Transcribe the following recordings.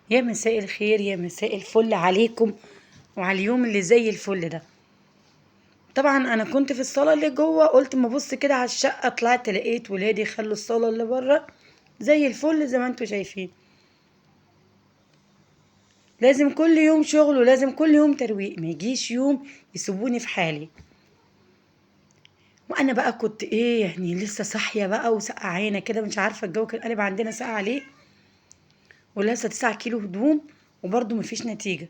يا مساء الخير، يا مساء الفل عليكم وعلى اليوم اللي زي الفل ده. طبعا انا كنت في الصاله اللي جوه، قلت ما ابص كده على الشقه، طلعت لقيت ولادي خلوا الصاله اللي بره زي الفل زي ما انتوا شايفين. لازم كل يوم شغل ولازم كل يوم ترويق، ما يجيش يوم يسيبوني في حالي. وانا بقى كنت يعني لسه صاحيه بقى وسقعانه كده، مش عارفه الجو كان قلب عندنا ساقع ليه، ولسه 9 كيلو هدوم وبرضه مفيش نتيجه.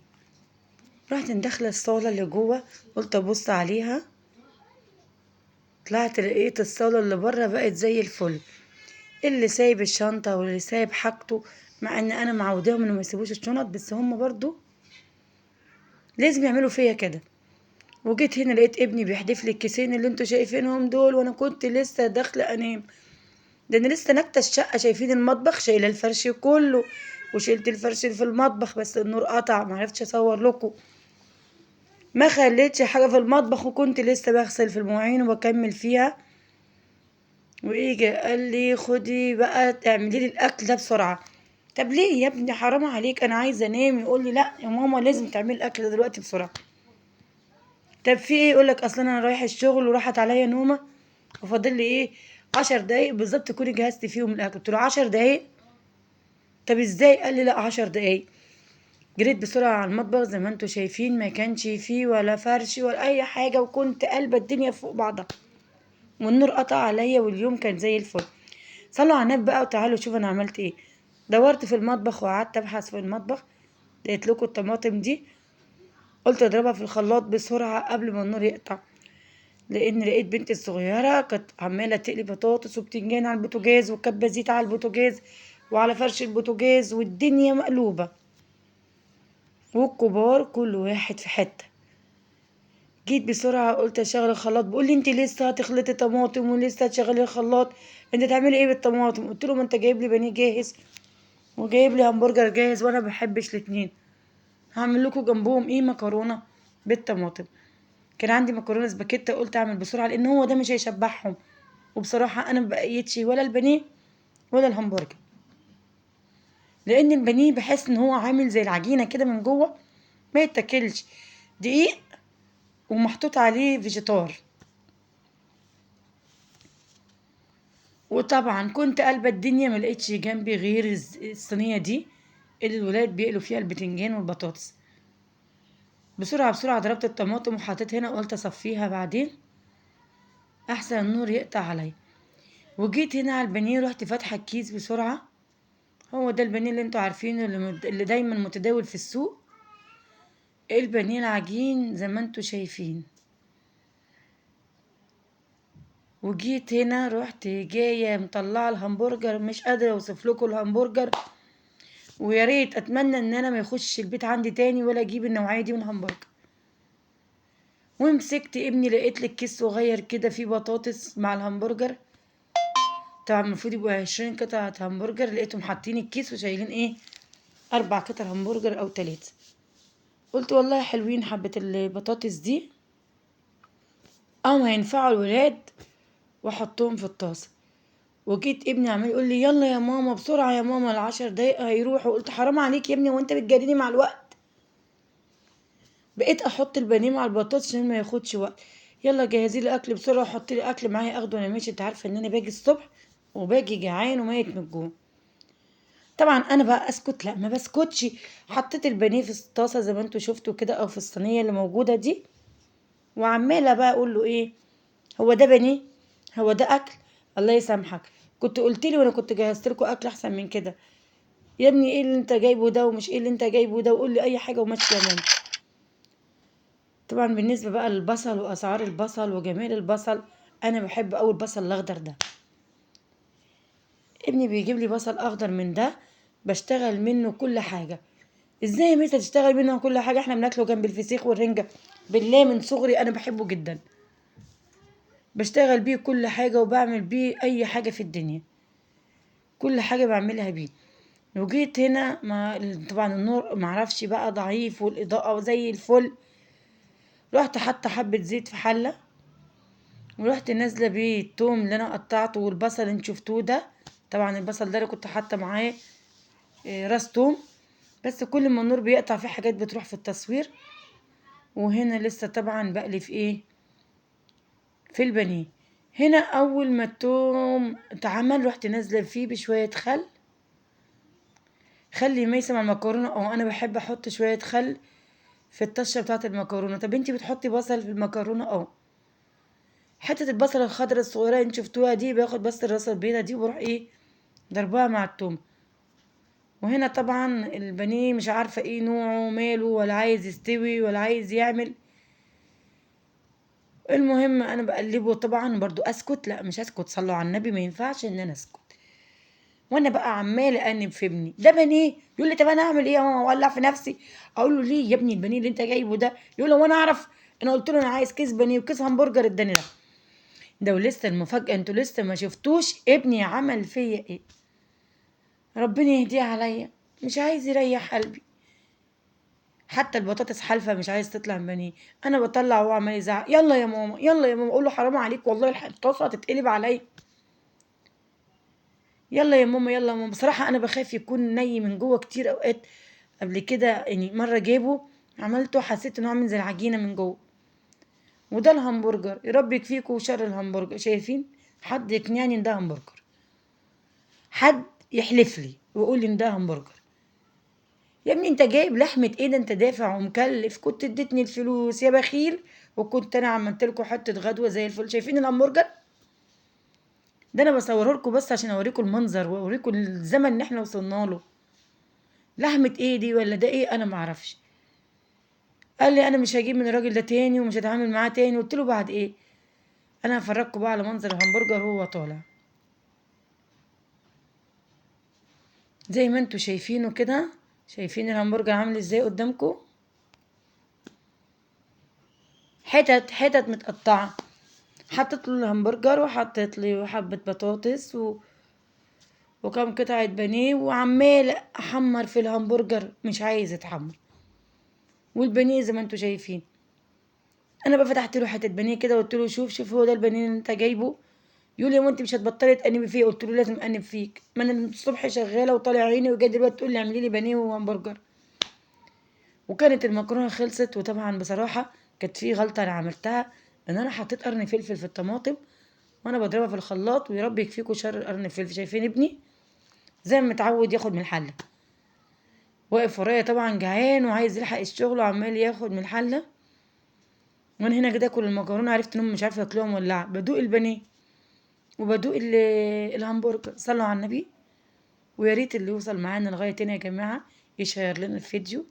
رحت داخله الصاله اللي جوه، قلت ابص عليها، طلعت لقيت الصالة اللي بره بقت زي الفل. اللي سايب الشنطة واللي سايب حاجته، مع ان انا معوداهم انه ما يسيبوش الشنط، بس هم برضو لازم يعملوا فيا كده. وجيت هنا لقيت ابني بيحدف لي الكيسين اللي انتوا شايفينهم دول، وانا كنت لسه داخله انام. ده انا لسه نكته الشقه، شايفين المطبخ شايله الفرش كله، وشلت الفرش اللي في المطبخ بس النور قطع، معرفتش اصور لكم. ما خليتش حاجه في المطبخ، وكنت لسه بغسل في المواعين وبكمل فيها. ويجي قال لي خدي بقى تعملي لي الاكل ده بسرعه. طب ليه يا ابني؟ حرام عليك، انا عايزه انام. يقول لي لا يا ماما لازم تعملي الاكل ده دلوقتي بسرعه. طب في ايه؟ يقول لك اصلا انا رايح الشغل وراحت عليا نومه، وفاضل لي 10 دقايق بالظبط تكوني جهزتي فيهم الاكل. قلت له 10 دقايق؟ طب ازاي؟ قال لي لا 10 دقايق. جريت بسرعه على المطبخ، زي ما انتوا شايفين ما كانش فيه ولا فرش ولا اي حاجه، وكنت قلبه الدنيا فوق بعضها، والنور قطع عليا واليوم كان زي الفل. صلوا على النبي بقى وتعالوا شوفوا انا عملت ايه. دورت في المطبخ وقعدت ابحث في المطبخ، لقيت لكم الطماطم دي، قلت اضربها في الخلاط بسرعه قبل ما النور يقطع، لان لقيت بنتي الصغيره كانت عماله تقلي بطاطس وبتنجان على البوتاجاز وكبه زيت على البوتاجاز وعلى فرش البوتاجاز، والدنيا مقلوبه، والكبار كل واحد في حته. جيت بسرعه قلت اشغل الخلاط، بيقول لي انت لسه هتخلطي طماطم ولسه هتشغلي الخلاط؟ انت تعملي ايه بالطماطم؟ قلت له ما انت جايب لي بانيه جاهز وجايب لي همبرجر جاهز، وانا بحبش الاتنين، هعمل لكم جنبهم مكرونه بالطماطم. كان عندي مكرونه سباكيتا، قلت اعمل بسرعه لان هو ده مش هيشبعهم. وبصراحه انا ما بقيتش ولا البانيه ولا الهمبرجر، لان البانيه بحس ان هو عامل زي العجينه كده من جوه، ما يتاكلش، دقيق ومحطوط عليه فيجيتار. وطبعا كنت قلبة الدنيا، ما لقيتش جنبي غير الصينيه دي اللي الولاد بيقلوا فيها البتنجان والبطاطس. بسرعه بسرعه ضربت الطماطم وحطيت هنا، قلت اصفيها بعدين احسن النور يقطع عليا. وجيت هنا على البانيه، رحت فاتحه الكيس بسرعه. هو ده البانيه اللي انتوا عارفينه، اللي دايما متداول في السوق، البانيه العجين زي ما انتوا شايفين. وجيت هنا رحت جايه مطلعه الهمبرجر، مش قادره اوصف لكم الهمبرجر، ويا ريت اتمنى ان انا ما يخش البيت عندي تاني ولا اجيب النوعيه دي من الهمبرجر. ومسكت ابني، لقيت لك كيس صغير كده فيه بطاطس مع الهمبرجر، طبعا المفروض يبقوا 20 قطعة همبرجر، لقيتهم حاطين الكيس وشايلين 4 قطع همبرجر أو 3. قلت والله حلوين حبة البطاطس دي، أو هينفعوا الولاد، وأحطهم في الطاسة. وجيت ابني عمال يقول لي يلا يا ماما بسرعة يا ماما، ال10 دقايق هيروحوا. قلت حرام عليك يا ابني، وانت بتجريني مع الوقت. بقيت احط البانيه مع البطاطس عشان ما ياخدش وقت. يلا جهزي لي اكل بسرعه، وحطي لي اكل معايا اخده وانا ماشي، انت عارفه ان انا باجي الصبح وباجي جعان وميت من الجوع. طبعا انا بقى اسكت؟ لا ما بسكتش. حطيت البانيه في الطاسه زي ما انتوا شفتوا كده، او في الصينيه اللي موجوده دي، وعماله بقى اقول له هو ده بانيه؟ هو ده اكل؟ الله يسامحك، كنت قلت لي وانا كنت جهزت لكم اكل احسن من كده. يا ابني ايه اللي انت جايبه ده ومش ايه اللي انت جايبه ده، وقول لي اي حاجه وماشي يا ماما. طبعا بالنسبه بقى للبصل واسعار البصل وجمال البصل، انا بحب قوي البصل الاخضر ده. ابني بيجيب لي بصل اخضر من ده، بشتغل منه كل حاجه. ازاي يا ميسة تشتغل منه كل حاجه؟ احنا بناكله جنب الفسيخ والرنجه. بالله من صغري انا بحبه جدا، بشتغل بيه كل حاجه وبعمل بيه اي حاجه في الدنيا، كل حاجه بعملها بيه. وجيت هنا ما طبعا النور معرفش بقى ضعيف والاضاءه زي الفل، رحت حاطه حبه زيت في حله، ورحت نازله بيه التوم اللي انا قطعته والبصل اللي انتوا شفتوه ده. طبعا البصل ده انا كنت حاطه معاه راس توم، بس كل ما النور بيقطع في حاجات بتروح في التصوير. وهنا لسه طبعا بقلي في ايه، في البانيه. هنا اول ما التوم اتعمل رحت نازله فيه بشويه خل. خلي يميس مع المكرونه، او انا بحب احط شويه خل في الطشه بتاعه المكرونه. طب انتي بتحطي بصل في المكرونه؟ اه. حته البصله الخضراء الصغيره اللي انت شفتوها دي، باخد بس الراس البيضه دي وبروح ايه، ضربها مع التوم. وهنا طبعا البانيه مش عارفه ايه نوعه ماله، ولا عايز يستوي ولا عايز يعمل. المهم انا بقلبه طبعا برضو. اسكت؟ لا مش اسكت، صلوا على النبي، ما ينفعش ان انا اسكت وانا بقى عماله انب في ابني. ده بانيه؟ يقول لي طب انا اعمل ايه يا ماما، اولع في نفسي؟ اقول له ليه يا ابني البانيه اللي انت جايبه ده؟ يقول له وانا اعرف؟ انا قلت له انا عايز كيس بانيه وكيس همبرجر، اداني ده ولسه المفاجاه انتوا لسه ما شفتوش ابني عمل فيا ايه. ربنا يهديه عليا، مش عايز يريح قلبي. حتى البطاطس حالفه مش عايز تطلع من بانيه. انا بطلع وهو عمال يزعق يلا يا ماما يلا يا ماما. اقول له حرام عليك والله الطاسه هتتقلب عليا. يلا يا ماما يلا يا ماما. بصراحة أنا بخاف يكون ني من جوه كتير أوقات. قبل كده يعني مرة جابه عملته، حسيت إنه عامل زي العجينة من جوه. وده الهمبرجر، يا رب يكفيكوا شر الهمبرجر. شايفين؟ حد يقنعني إن ده همبرجر، حد يحلف لي ويقول لي إن ده همبرجر. يا ابني أنت جايب لحمة إيه؟ ده أنت دافع ومكلف، كنت اديتني الفلوس يا بخيل، وكنت أنا عملت لكم حتة غدوة زي الفل. شايفين الهمبرجر ده؟ أنا بصوره لكم بس عشان أوريكم المنظر وأوريكم الزمن اللي إحنا وصلنا له. لحمة ايه دي ولا ده ايه؟ انا معرفش. قال لي انا مش هجيب من الراجل ده تاني ومش هتعامل معاه تاني. قلت له بعد ايه؟ انا هفرجكم بقى على منظر الهمبرجر وهو طالع. زي ما انتوا شايفينه كده. شايفين الهمبرجر عامل ازاي قدامكم؟ حتت حتت متقطعه. حطيت له الهمبرجر وحطيت لي حبه بطاطس وكم قطعه بانيه، وعمال احمر في الهمبرجر مش عايز يتحمر. والبانيه زي ما انتوا شايفين. انا بقى فتحت له حته بانيه كده وقلت له شوف شوف هو ده البانيه اللي انت جايبه؟ يقول لي وانت مش هتبطلي تأنبي فيا؟ قلت له لازم أنب فيك، ما انا الصبح شغاله وطالع عيني وجاي دلوقتي تقول لي اعملي لي بانيه وهمبرجر. وكانت المكرونه خلصت. وطبعا بصراحه كانت في غلطه انا عملتها، ان انا حطيت قرن فلفل في الطماطم وانا بضربها في الخلاط. ويا رب يكفيكوا شر قرن الفلفل. شايفين ابني زي ما متعود ياخد من الحله؟ واقف ورايا طبعا جعان وعايز يلحق الشغل وعمال ياخد من الحله. وانا هنا كده اكل المكرونه، عرفت انهم مش عارفه ياكلوها مولعه. بدوق البانيه وبدوق الهمبرجر. صلوا على النبي. ويا ريت اللي يوصل معانا لغاية هنا يا جماعة يشير لنا الفيديو